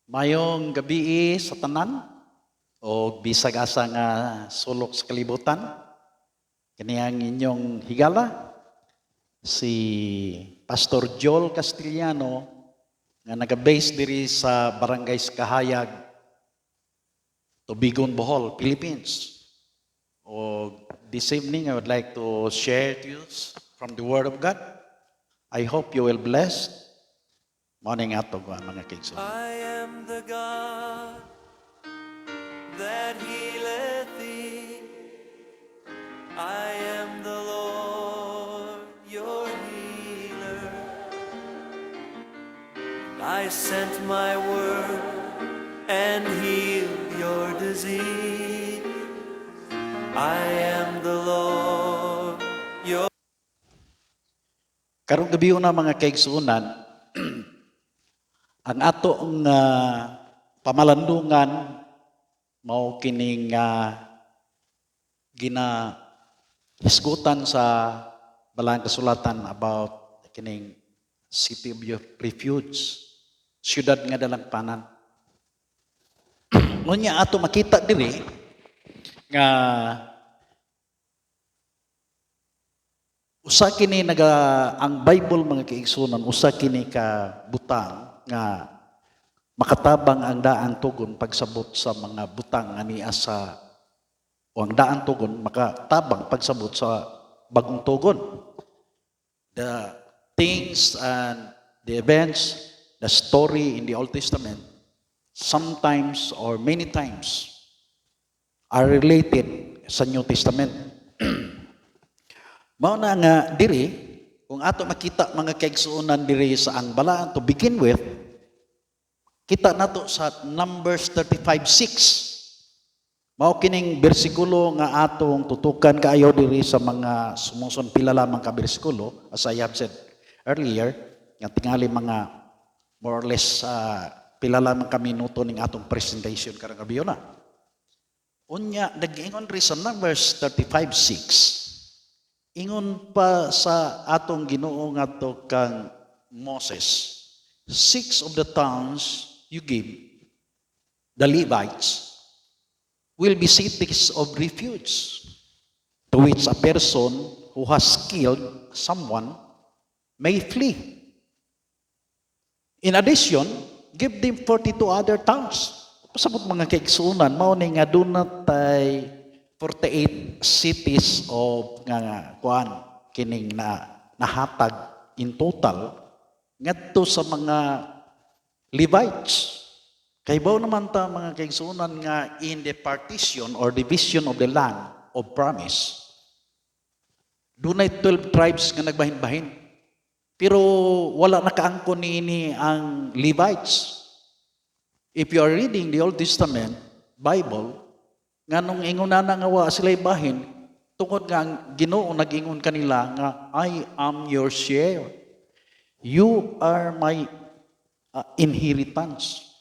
Mayong gabi sa tanan o bisag asa nga sulok sa kalibutan. Kani ang inyong higala si Pastor Joel Castellano nga naga-base diri sa Barangay Kahayag, Tubigon, Bohol, Philippines. O this evening I would like to share to you from the Word of God. I hope you will bless. Morning ato mga kigso. I am the God that healeth thee. I am the Lord, your healer. I sent my word and healed your disease. I am the Lord, your... Karong gabi na mga kaigsuunan, ang atong pamalandungan mao kining ginahisgutan sa Balang Kasulatan about kining city of refuge, siyudad nga dalangpanan. Unya ato makita diri nga usa kini ang Bible mga kaigsunan, usa kini ka butang nga makatabang ang daang tugon pagsabot sa mga butang nga niya sa o ang daang tugon makatabang pagsabot sa bagong tugon. The things and the events, the story in the Old Testament sometimes or many times are related sa New Testament. Mao na nga diri kung ato makita mga kaigsuonan diri sa ang balaan to begin with, kita nato sa Numbers 35:6. Mao kining bersikulo nga atong tutukan kaayo diri sa mga sumusun pila lamang ka bersikulo, as I have said earlier, nga tingali mga more or less pila lamang ka minuto ning atong presentation karong gabi na. Unya nag-ingon ri sa Numbers 35:6. Ingon pa sa atong Ginoo ngadto kang Moses, 6 of the towns you give, the Levites, will be cities of refuge, to which a person who has killed someone may flee. In addition, give them 42 other towns. Pasabot mga kaigsunan, mao ni nga dunay 48 cities of kuan kining nahatag in total ngadto sa mga Levites. Kay bao naman ta mga kaigsunan nga in the partition or division of the land of promise, dunay 12 tribes nga nagbahin-bahin. Pero wala nakaangkon niini ang Levites. If you are reading the Old Testament Bible, nga nung inguna na nga wa sila'y bahin, tungod nga ang Ginoo nag-ingon kanila nga, I am your share. You are my inheritance.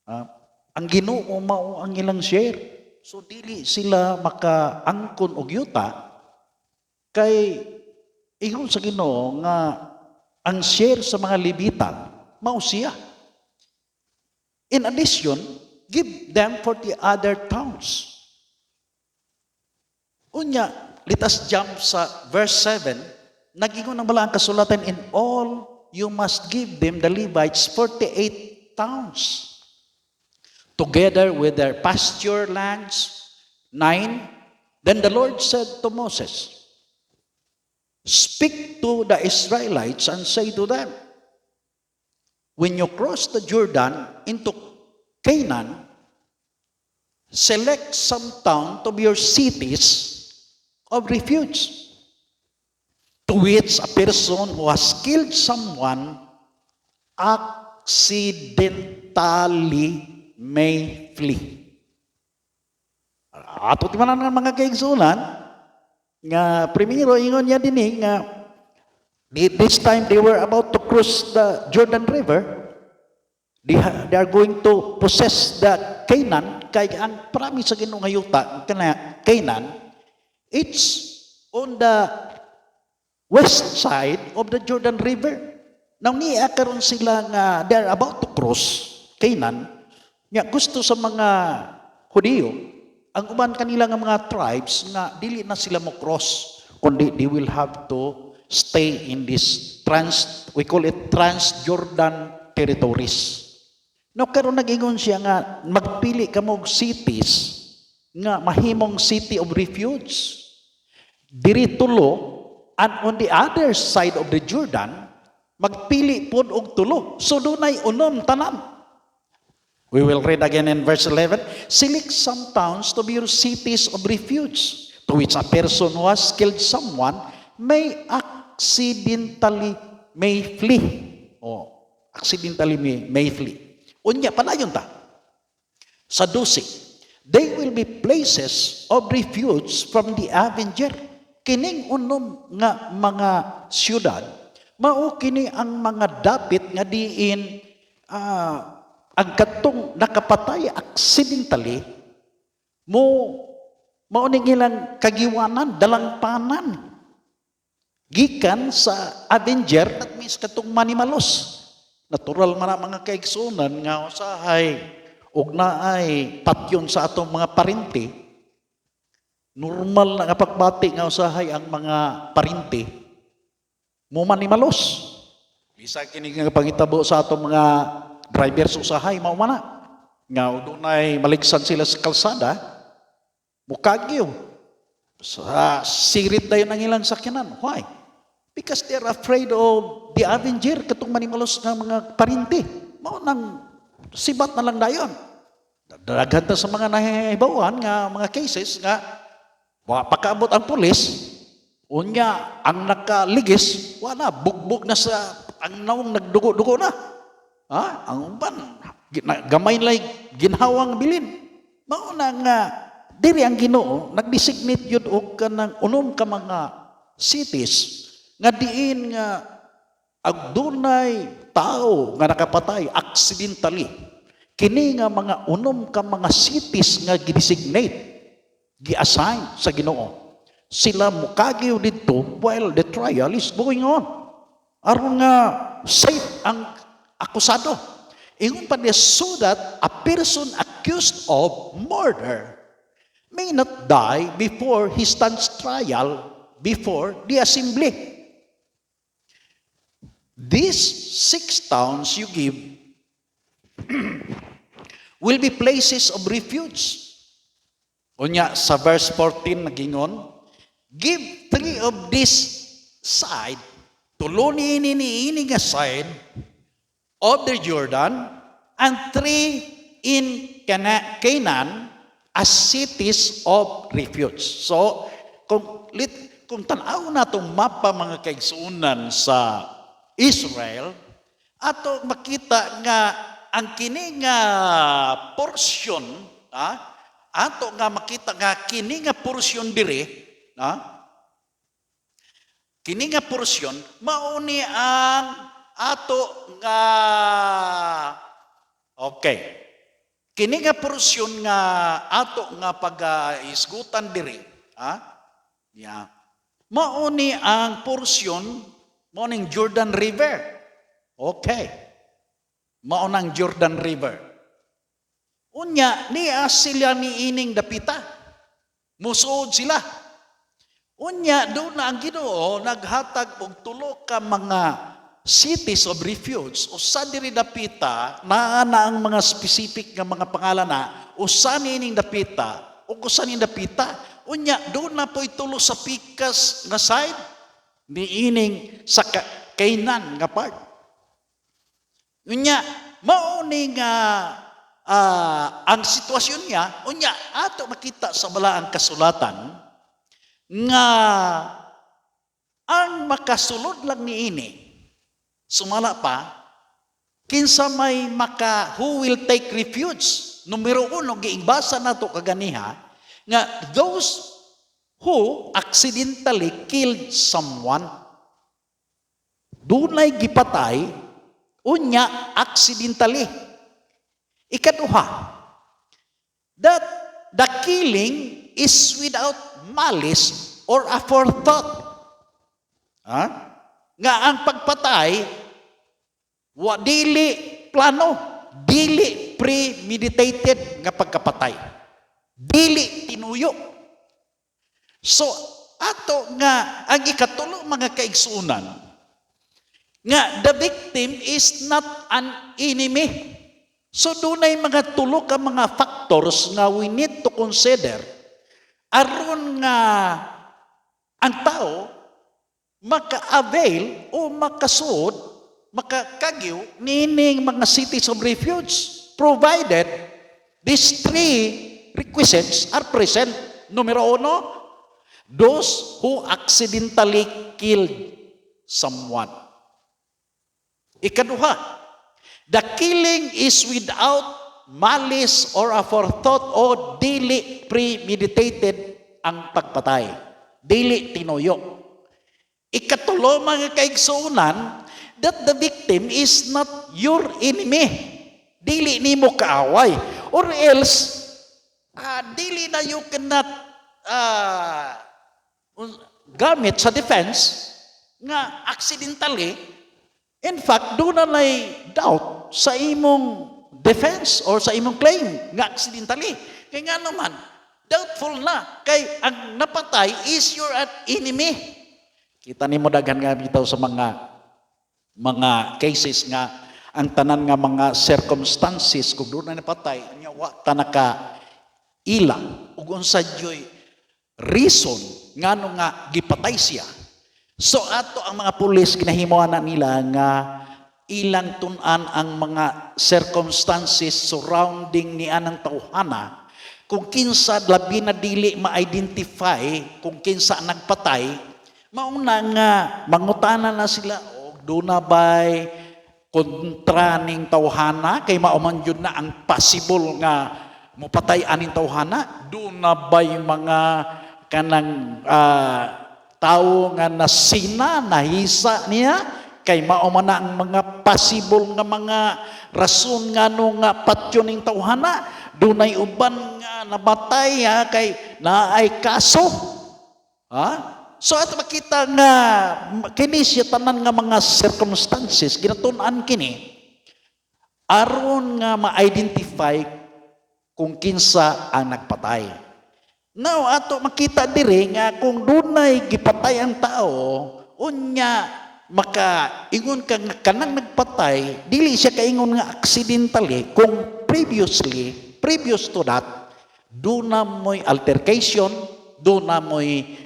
Ang Ginoo mao ang ilang share. So dili sila makaangkon og yuta kay ingon sa Ginoo nga ang share sa mga Levita mao siya. In addition, give them 40 other towns. Unya, let us jump sa verse 7. Nag-ingon ng Balang Kasulatan, in all you must give them, the Levites, 48 towns, together with their pasture lands. 9. Then the Lord said to Moses, speak to the Israelites and say to them, when you cross the Jordan into Canaan, select some town to be your cities of refuge, to which a person who has killed someone accidentally may flee. Ato timanan nga mga kaigsunan, nga primero ingon niya din nga this time they were about to cross the Jordan River. They are going to possess the Canaan, kay ang promise sa Ginoo nga yuta kana Canaan, it's on the west side of the Jordan River. Now niya karon sila nga they are about to cross Canaan, nga gusto sa mga Hudiyo, ang uban kanila nga mga tribes nga dili na sila mo cross, kundi they will have to stay in this we call it Transjordan territories. No, karon nag-ingon siya nga magpili ka mo cities nga mahimong city of refuge. Diri tulo, and on the other side of the Jordan, magpili pod og tulo. So dunay unom tanan. We will read again in verse 11. Select some towns to be your cities of refuge, to which a person who has killed someone may accidentally may flee. Accidentally may flee. Unya pala yun ta. Sa 12, they will be places of refuge from the avenger. Kining unom nga mga siyudad, mao kini ang mga dapit nga diin ang katong nakapatay accidentally mao ning ilang kagiwanan, dalangpanan gikan sa avenger at mis katong manimalos. Natural man ang mga kaigsunan nga usahay ug naay patyon sa atong mga parinti. Normal na nga pagbati nga usahay ang mga parinti mo manimalos. Bisa kini nga pangitabo sa atong mga drivers usahay mao man nga dunay maligsan sila sa kalsada mukagyo sa sirit dayon ang ilang sakyanan. Why? Because they are afraid of the avenger katong manimalos nga mga parinti. Mao nang sibat na lang dayon. Daghan ta sa mga nahihibawan nga mga cases nga pagkaabot ang pulis, unya ang nakaligis, wala bugbog na sa ang nawong nagdugo-dugo na. Ang uban gamay lay ginhawang bilin. Mao na nga diri ang Ginoo nagdesignate yun og kanang unom ka mga cities nga diin nga agdunay tao nga nakapatay accidentally. Kini nga mga unom ka mga cities nga gidesignate, gi-assign sa Ginoo. Sila mukagyo dito while the trial is going on. Aron nga safe ang akusado. Ingon pa niya, so that a person accused of murder may not die before he stands trial before the assembly. These 6 towns you give will be places of refuge. Unya sa verse 14 nagingon, give 3 of this side, tulo ni nga side of the Jordan, and 3 in Canaan as cities of refuge. So, kung tanaw na itong mapa mga kaigsuunan sa Israel, ato makita nga ang kini nga portion, ato nga makita nga kini nga portion dire, kini nga portion mao ni ang ato nga kini nga portion nga ato nga pag-isgutan dire, mao ni ang portion mao ning Jordan River. Mao nang Jordan River. Unya niya sila ni ining dapita. Musuod sila. Unya doon na ang Ginoo naghatag og tulo ka mga cities of refuge. Usa diri dapita naa na ang mga specific nga mga pangalan na usa ni ining dapita ug usa ni dapita. Unya doon na po'y tulo sa pikas nga side ni ining sa Canaan nga part. Unya mao ni nga ang sitwasyon niya, unya ato makita sa balaang kasulatan nga ang makasulod lang niini sumala pa kinsa may who will take refuge. Numero 1 giigbasa nato kaganiha nga those who accidentally killed someone. Dunay gipatay, unya accidentally. Ikaduha, that the killing is without malice or aforethought. Nga ang pagpatay, dili plano. dili premeditated nga pagkapatay. Dili tinuyo. So, ato nga, ang ikatulo mga kaigsunan, nga the victim is not an enemy. So, dunay mga tulo ka mga factors nga we need to consider aron nga ang tao maka-avail o makasuod, makakagyo nining mga cities of refuge, provided these three requisites are present. Numero uno, those who accidentally killed someone. Ikaduha, the killing is without malice or aforethought o dili premeditated ang pagpatay. Dili tinuyo. Ikatulo mga kaigsunan, that the victim is not your enemy. Dili nimo kaaway. Or else, dili na you cannot gamit sa defense nga accidentally. In fact, doon na doubt sa imong defense or sa imong claim nga accidentally. Kaya nga naman, doubtful na. Kay ang napatay is your enemy. Kita nimo daghan nga bitaw sa mga cases nga ang tanan nga mga circumstances kung doon na napatay nya wa ta naka ila ug unsa joy reason ngano nga gipatay siya. So ato ang mga pulis ginahimuan na nila nga ilang tun-an ang mga circumstances surrounding ni anang tawhana kung kinsa labi na dili ma-identify kung kinsa nagpatay. Mauna nga, mangutanan na sila, doon na ba'y kontra ning tawhana, kay mauman yun na ang possible nga mupatay aning tawhana, doon na ba'y mga kanang tao nga nasina, nahisa niya, kay mauman na ang mga possible nga mga rason nga nung patyo ning tawhana, doon ay uban nga nabatay, kay naay kaso. So ato makita nga kini siya tanan nga mga circumstances ginatun-an kini aron nga ma-identify kung kinsa ang nagpatay. Now ato makita diri nga kung dunay gipatay ang tao unya maka-ingon ka nga kanang nagpatay dili siya kaingon nga accidentally kung previous to that do na mo'y altercation, do na mo'y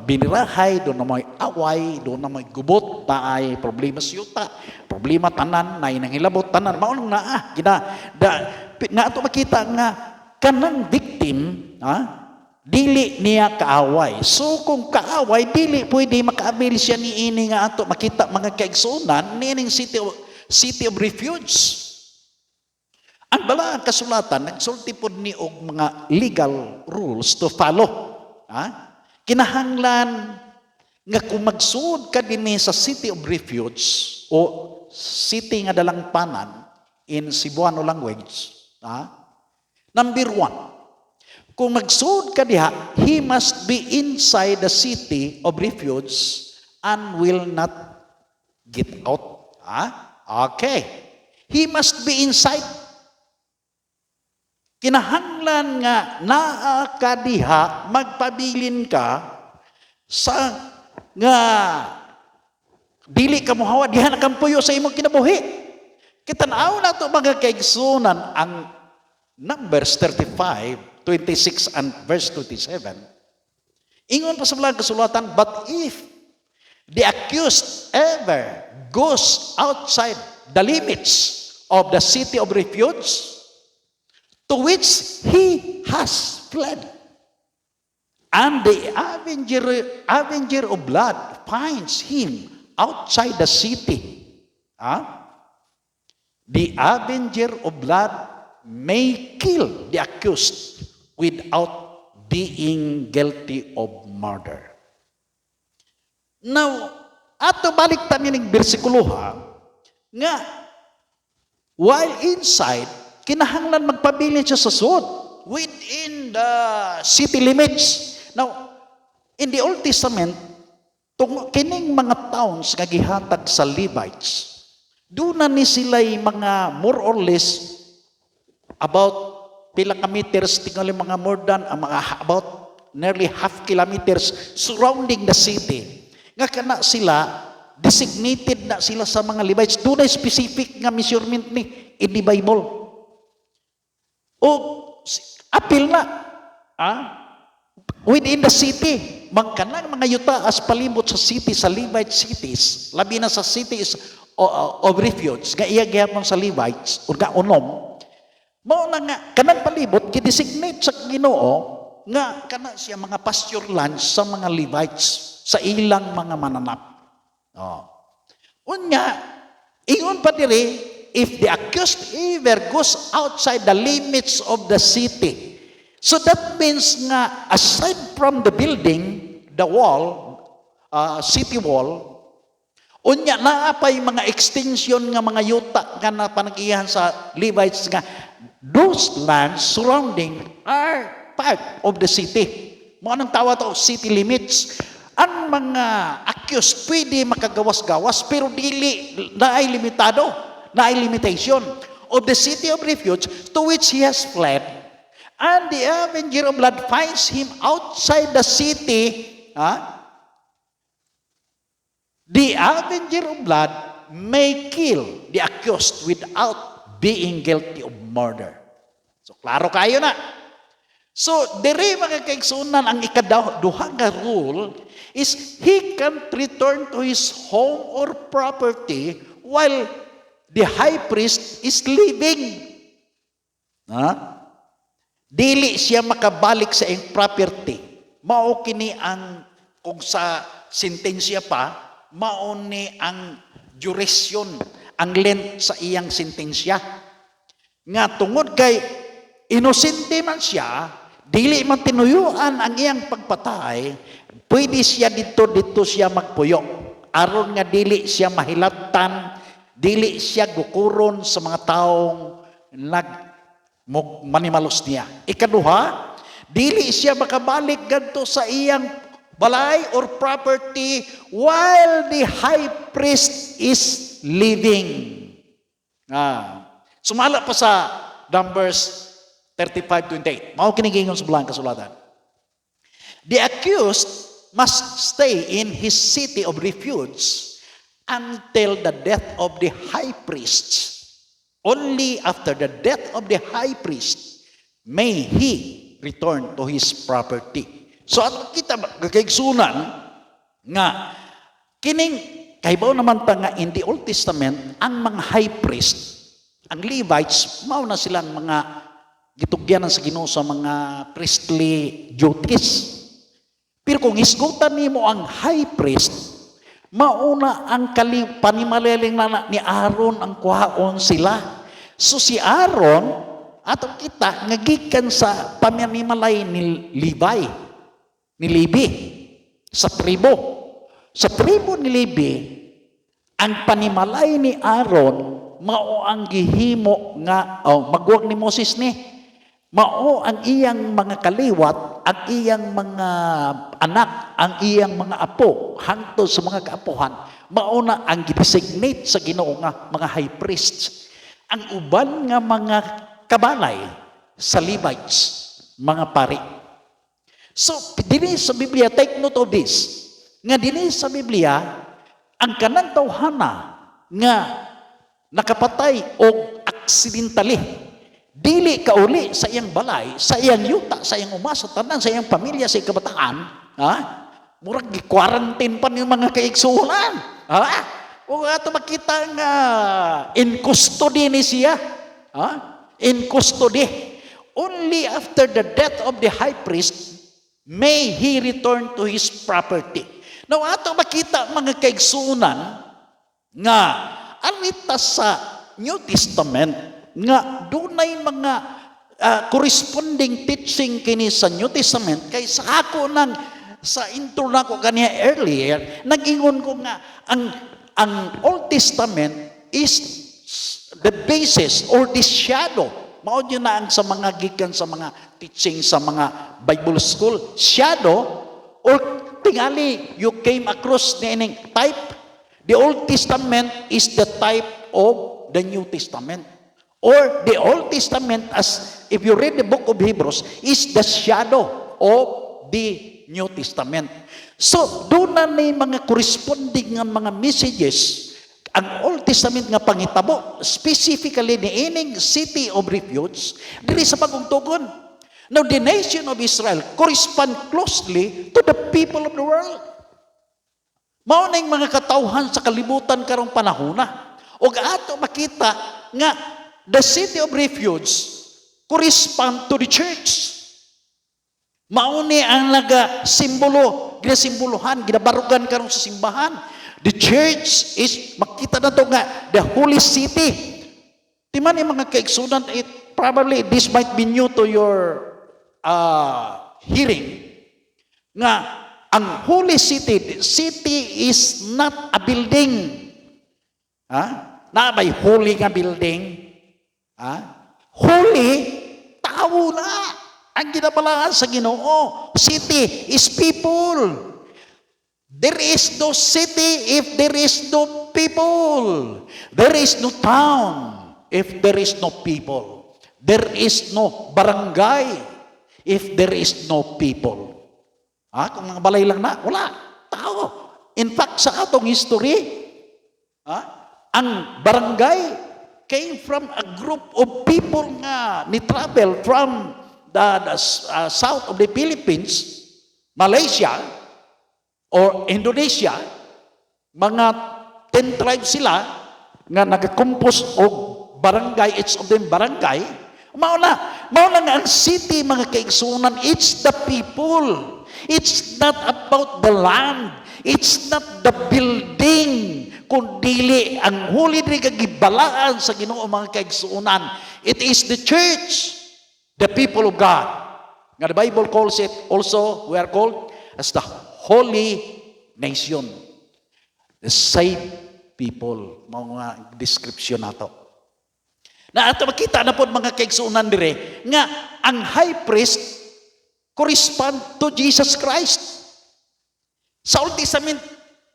binirahay, doon na may away, doon na may gubot, na ay problema siyuta, problema tanan, na inangilabot tanan, maunong na nga ito makita nga, kanang victim, dili niya kaaway. So kung kaaway, dili pwede maka-avail siya ni ini nga ato makita mga kaigsunan, nining city of refuge. Ang bala ang kasulatan, nagsulti po ni og mga legal rules to follow. Kinahanglan nga kung magsuod ka din sa city of refuge o city nga dalangpanan in Cebuano language, number 1, kung magsuod ka diha, he must be inside the city of refuge and will not get out. Okay. He must be inside. Kinahanglan nga naa ka diha, magpabilin ka sa nga dili ka mohawa diha na kampuyo sa imong kinabuhi. Kitanaw na to mga kaigsunan ang Numbers 35:26 and verse 27. Ingon pa sa mga kasulatan, but if the accused ever goes outside the limits of the city of refuge to which he has fled, and the avenger of blood finds him outside the city, the avenger of blood may kill the accused without being guilty of murder. Now, ato balik tayo ng bersikulo nga, while inside, kinahanglan magpabilin siya sa suod within the city limits. Now, in the Old Testament, kining mga towns nga gihatag sa Levites, doon na ni sila'y mga more or less about pila ka meters, tingali mga more than, about nearly half kilometers surrounding the city. Nga kana sila, designated na sila sa mga Levites. Doon ay specific nga measurement ni in the Bible. O apil na, within the city, magkanang mga yuta as palibot sa city, sa Levite cities, labi na sa cities of refuge, nga iya gyapon sa Levites, o nga unom, mao na nga, kanang palibot, kidesignate sa Ginoo, nga kana siya mga pasture lands sa mga Levites, sa ilang mga mananap. Unya, ingon pa diri, if the accused ever goes outside the limits of the city, so that means nga, aside from the building, the wall, city wall, unya naapay mga extension nga mga yuta nga napanagihan sa Levites nga those lands surrounding are part of the city. Mo anong tawag to city limits. Ang mga accused pwede makagawas-gawas pero dili naay limitado, naay limitation of the city of refuge to which he has fled. And the avenger of blood finds him outside the city. The avenger of blood may kill the accused without being guilty of murder. So, klaro kayo na. So, diri mga kaigsunan, ang ikaduha nga rule is he can't return to his home or property while the high priest is living. Dili siya makabalik sa iyang property. Mao kini ang kung sa sentensya pa, mao ni ang duration, ang length sa iyang sentensya. Nga tungod kay inosente man siya, dili man tinuyuan ang iyang pagpatay, pwede siya dito siya magpuyo. Aron nga dili siya mahilatan, dili siya gukuron sa mga taong manimalos niya. Ikaduha, dili siya makabalik ganto sa iyang balay or property while the high priest is living. Sumala pa sa Numbers 35:28. Mao kinigingon sa bulang kasulatan. The accused must stay in his city of refuge until the death of the high priest. Only after the death of the high priest may he return to his property. So ato kita kagaigsunan nga kining kahibaw naman ta nga in the Old Testament ang mga high priest, ang Levites, mao na silang mga gitugyanan sa Ginoo sa mga priestly duties. Pero kung isgutan nimo ang high priest, mauna ang panimalaling na ni Aaron ang kuhaon sila. So si Aaron ato kita nga gikan sa pamanimalay ni Levi sa tribo. Sa tribo ni Levi, ang panimalay ni Aaron mao ang gihimo nga magwag ni Moses ni. Mao ang iyang mga kaliwat, ang iyang mga anak, ang iyang mga apo hangtod sa mga kaapuhan. Mao na ang gidesignate sa Ginoo nga mga high priests. Ang uban nga mga kabalay sa Levites, mga pari. So, dinhi sa Biblia, take note of this, nga dinhi sa Biblia, ang kanang tawhana nga nakapatay o aksidentally, dili kauli sa iyang balay, sa iyang yuta, sa iyang umasa, tanan, sa iyang pamilya, sa iyang kabataan, murag gi-quarantine pa yung mga kaigsulan. O ato makita nga in custody ni siya. In custody. Only after the death of the high priest may he return to his property. Now, ato makita mga kaigsunan nga alita sa New Testament nga dunay mga corresponding teaching kini sa New Testament kay sa ako sa intro na ko kaniya earlier, nag-ingon ko nga ang Old Testament is the basis or the shadow. Mao yun na ang sa mga gikan sa mga teaching sa mga Bible school. Shadow or tingali you came across ni type. The Old Testament is the type of the New Testament. Or the Old Testament, as if you read the book of Hebrews, is the shadow of the New Testament. So, doon na may mga corresponding nga mga messages ang Old Testament nga pangitabo, specifically ni ining city of refuge, diri sa pagugtugon. Now, the nation of Israel correspond closely to the people of the world. Mao na yung mga katawhan sa kalibutan karong panahona. O ato makita nga the city of refuge correspond to the church. Mauni ang naga-simbolo, ginasimbolohan, ginabarugan karong sa simbahan. The church is, makita na to nga, the holy city. Timan yung mga kaigsunan, probably this might be new to your hearing, nga ang holy city is not a building. Na may holy nga building. Holy, tao na. Ang ginabalaan sa Ginoo. City is people. There is no city if there is no people. There is no town if there is no people. There is no barangay if there is no people. Kung mga balay lang na, wala. Tao. In fact, sa atong history, ang barangay came from a group of people nga ni-travel from the south of the Philippines, Malaysia, or Indonesia. Mga 10 tribes sila nga nag-compose og barangay, each of them barangay. Mao na nga ang city, mga kaigsunan, it's the people. It's not about the land. It's not the building. Kundili ang huli rin kagibalaan sa Ginoo, mga kaigsunan. It is the church, the people of God. Nga the Bible calls it also, we are called as the holy nation. The saved people. Mga description na to. Na ato makita na po mga kaigsunan dire nga ang high priest correspond to Jesus Christ. Sa Old Testament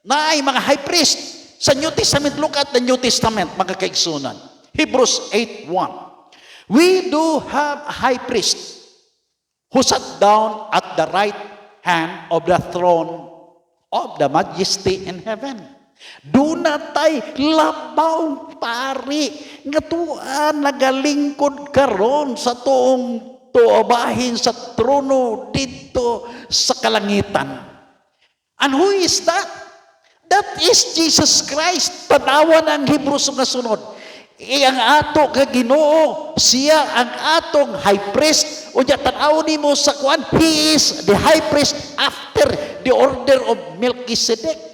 na ay mga high priest. Sa New Testament, look at the New Testament, mga kaigsunan. Hebrews 8:1. We do have a high priest who sat down at the right hand of the throne of the majesty in heaven. Doon na tay labaw pari nga tuan nagalingkod karon sa tuong tuobahin sa trono dito sa kalangitan. And who is that? That is Jesus Christ. Tanawan ang Hebrews nga sunod. Ang ato ka Ginoo, siya ang atong high priest. Unya tan-aw nimo sa kuan, he is the high priest after the order of Melchizedek.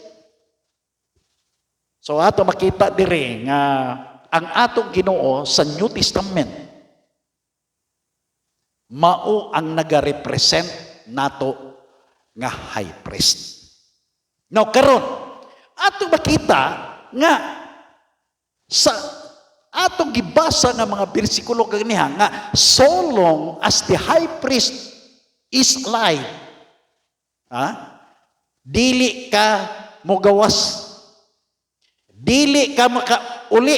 So ato makita dire nga ang atong Ginoo sa New Testament mao ang nagarepresent nato nga high priest. Now karon ato makita nga sa atong gibasa nga mga bersikulo kaniha nga so long as the high priest is alive, dili ka mogawas, dili ka makauli,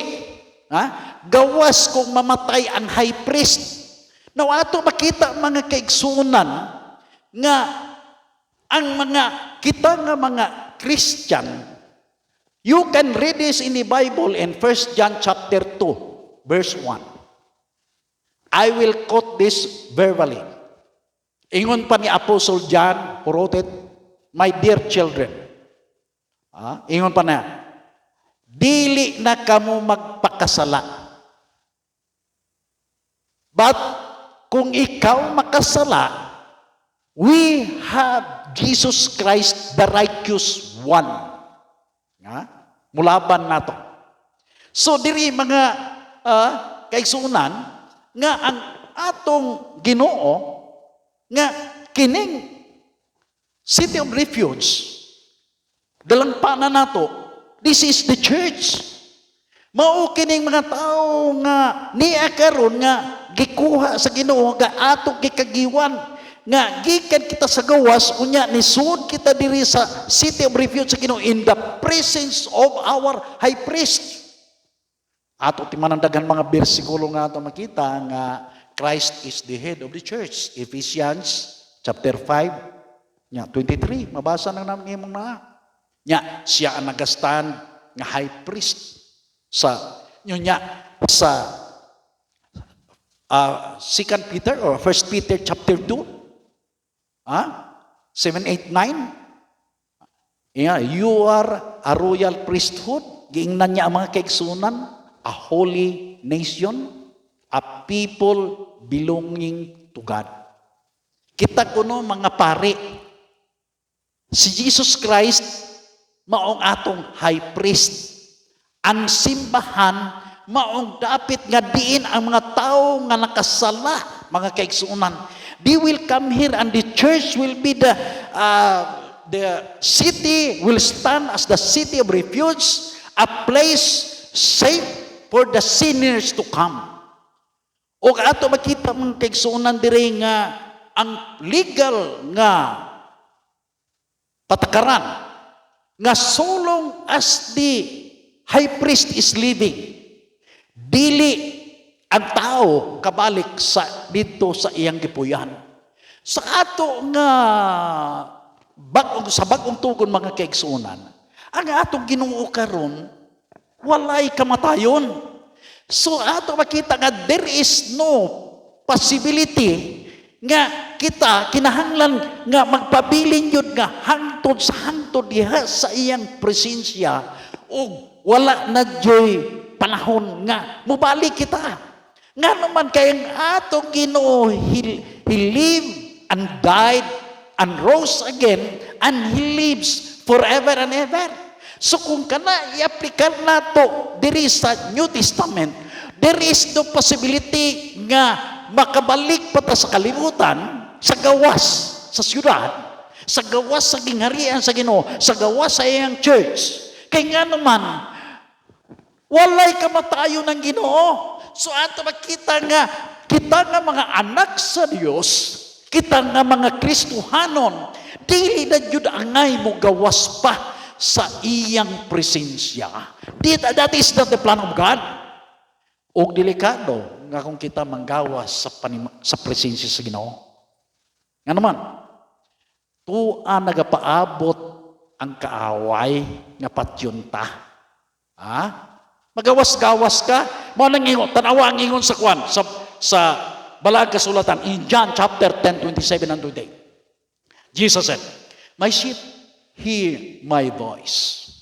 gawas kung mamatay ang high priest. Now ato makita mga kaigsunan nga ang mga kita nga mga Christian, you can read this in the Bible in 1 John chapter 2, verse 1. I will quote this verbally. Ingon pa ni Apostle John, who wrote it, my dear children. Ingon pa na, dili na kamo magpakasala. But kung ikaw makasala, we have Jesus Christ, the righteous one. Mulaban nato. So diri mga kaigsunan nga ang atong Ginoo nga kining city of refuge dalang pana nato, this is the church. Mao kining mga tao nga niya karon nga gikuha sa Ginoo nga atong gikagiwan nga gikan kita sa gawas unya ni sud kita diri sa city of refuge sa Ginoo in the presence of our high priest. Ato timanandagan mga bersikulo nga ato makita nga Christ is the head of the church. Ephesians chapter 5, 23. Mabasa na namin imong na. Siya ang nagastand nga high priest sa sa 2 Peter or 1 Peter chapter 2. 7, 8, 9. You are a royal priesthood. Giingnan niya ang mga kaigsunan, a holy nation, a people belonging to God. Kita kuno mga pari, si Jesus Christ maong atong high priest. Ang simbahan maong dapit nga diin ang mga tao nga nakasala, mga kaigsunan. They will come here and the church will be the city will stand as the city of refuge, a place safe for the sinners to come. O ato makita mga kaigsunan dire nga ang legal nga patakaran nga so long as the high priest is living, dili ang tao kabalik dito sa iyang gipuyan. Sa ato nga sa bagong tugon mga kaigsunan, ang atong Ginoo karon walay kamatayon. So ato makita nga there is no possibility nga kita kinahanglan nga magpabilin yun nga hangtod sa hangtod diha sa iyang presensya o wala na joy panahon nga mubalik kita. Nga naman kayang atong Ginoo, he lived and died and rose again and He lives forever and ever. So kung kana i-apply nato diri sa New Testament, there is no possibility nga makabalik pa ta sa kalibutan, sa gawas sa syudad, sa gawas sa gingharian sa Ginoo, sa gawas sa iyang church. Kay nga naman walay kamatayon ng Ginoo. So ato makita nga kita nga mga anak sa Dios, kita nga mga Kristohanon, dili na jud angay mo gawas pa sa iyang presensya. That is not the plan of God. Og delikado nga kung kita manggawas sa presensya sa Ginoo. Nga naman, tuan nagapaabot ang kaaway nga patyunta. Magawas-gawas ka, mo nang ingon, tanawa ang ingon sa kwan, sa balag kasulatan, in John chapter 10, 27 and 28. Jesus said, my sheep hear my voice.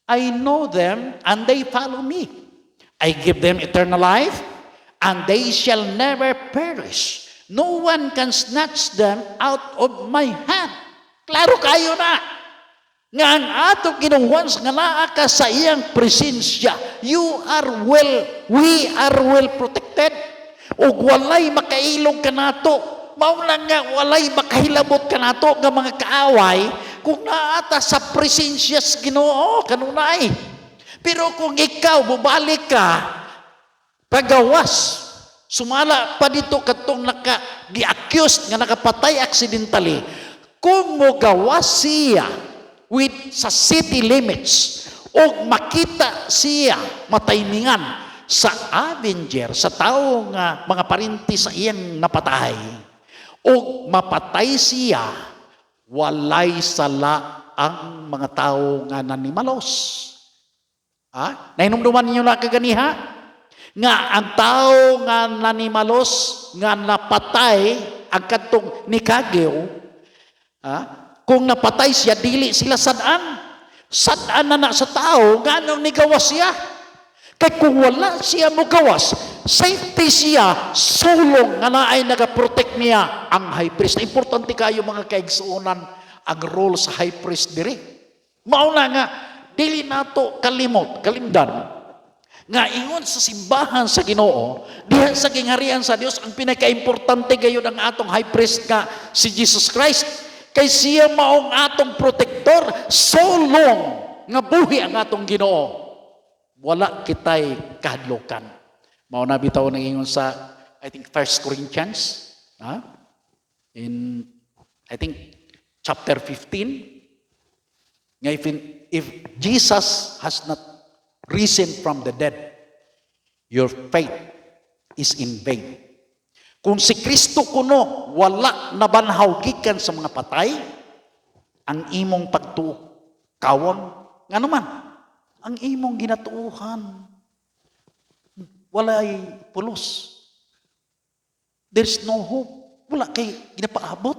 I know them and they follow me. I give them eternal life and they shall never perish. No one can snatch them out of my hand. Klaro kayo na. Nga ang atong ginuhuan nga naa ka sa iyang presensya, we are well protected. O walay makailog ka nato. Mauna nga walay makahilabot ka nato nga mga kaaway kung naata sa presensya sa Ginoo kanunay. Pero kung ikaw bubalik ka pagawas, sumala pa dito katong gi-accused nga nakapatay accidentally, kung mo gawas siya sa city limits o makita siya mataymingan sa avenger, sa tao nga mga parinti sa iyang napatay o mapatay siya, walay sala ang mga tao nga nanimalos. Nahinumduman ninyo na kaganiha? Nga ang tao nga nanimalos, nga napatay, ang katong ni Kageo, kung napatay siya, dili sila sadaan. Sadaan na sa tao, ganong nigawas siya. Kaya kung wala siya mo gawas, safety siya, sulong nga na ay nagaprotect niya ang high priest. Importante kayo mga kaigsuunan ang role sa high priest diri. Mauna nga, dili nato kalimdan, nga ingon sa simbahan sa Ginoo, diha sa gingharian sa Dios, ang pinaka-importante gayon ang atong high priest nga si Jesus Christ. Kay siya maong atong protector, so long nga buhi ang atong Ginoo. Wala kitay kahadlokan. Mao na bitaw nang ingon sa I think 1 Corinthians, in I think chapter 15. Nga if Jesus has not risen from the dead, your faith is in vain. Kung si Kristo kuno wala nabanhaw gikan sa mga patay, ang imong pagtuo kawon ngano man ang imong ginatuuhan walay pulos. There's no hope. Wala kay ginapaabot.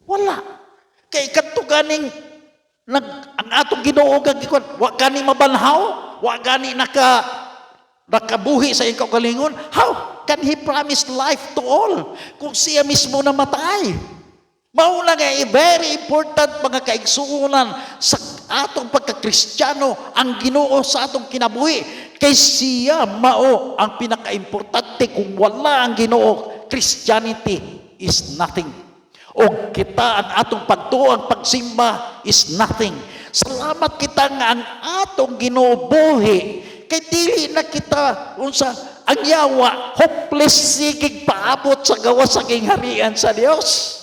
Wala. Kay kadto ganing ang atong Ginoo gagikon, wa gani mabanhaw, wa gani nakabuhi sa ikaw kalingon. How can He promise life to all kung siya mismo namatay? Mauna nga very important mga kaigsuonan sa atong pagka-Kristiyano ang Ginoo sa atong kinabuhi. Kay siya mao ang pinaka-importante. Kung wala ang Ginoo, Christianity is nothing. O kita ang atong pagtuo, ang pagsimba is nothing. Salamat kita nga ang atong Ginoo buhi. Kay dili na kita unsa ang yawa hopeless sigig paabot sa gawas sa gingharian sa Dios.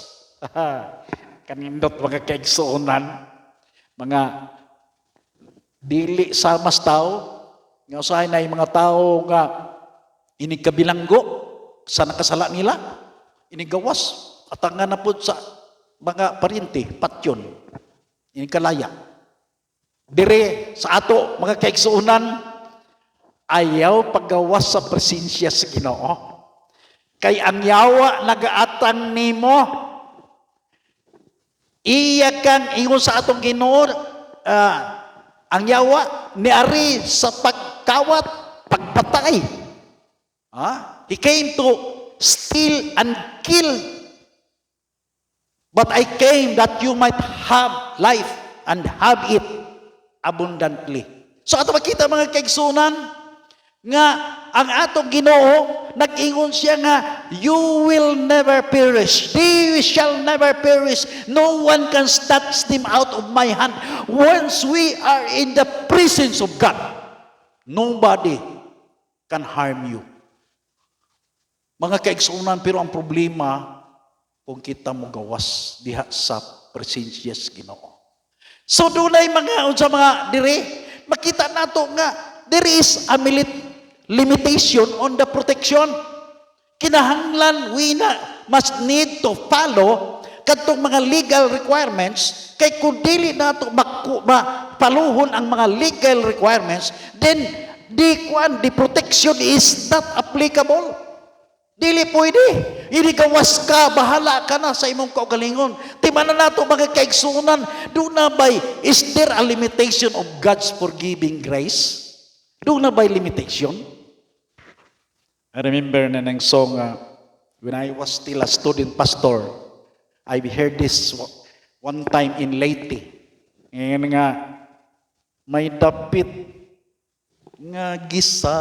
Kanindot mga kaigsuonan, mga dili sa mas tao, nga usahay na yung mga tao nga inikabilanggo sa nakasala nila, inigawas, at ang na po sa mga parinti, patyon, inikalaya. Dire sa ato, mga kaigsuonan, ayaw paggawas sa presensya sa Ginoo. Kay ang yawa nagaatang nimo, iya kang ingon sa atong Ginoo, ang yawa niari sa pagkawat, pagpatay. He came to steal and kill. But I came that you might have life and have it abundantly. So ato makita mga kaigsunan nga ang atong Ginoo nag-ingon siya nga you will never perish. They shall never perish. No one can snatch them out of my hand. Once we are in the presence of God, nobody can harm you. Mga kaigsunan, pero ang problema kung kita mo gawas diha sa presensya sa Ginoo. So dunay mga unsa mga dire makita nato nga there is a limitation on the protection. Kinahanglan we must need to follow kadtong mga legal requirements. Kay kung dili nato mapaluhon ang mga legal requirements, then the protection is not applicable. Dili pwede. Inigawas ka, bahala ka na sa imong kaugalingon. Timanan nato mga kaigsunan, doon na ba'y, is there a limitation of God's forgiving grace? Doon na ba'y limitation? I remember na ng song, when I was still a student pastor, I heard this one time in Leyte. Ngayon nga, may dapit nga gisa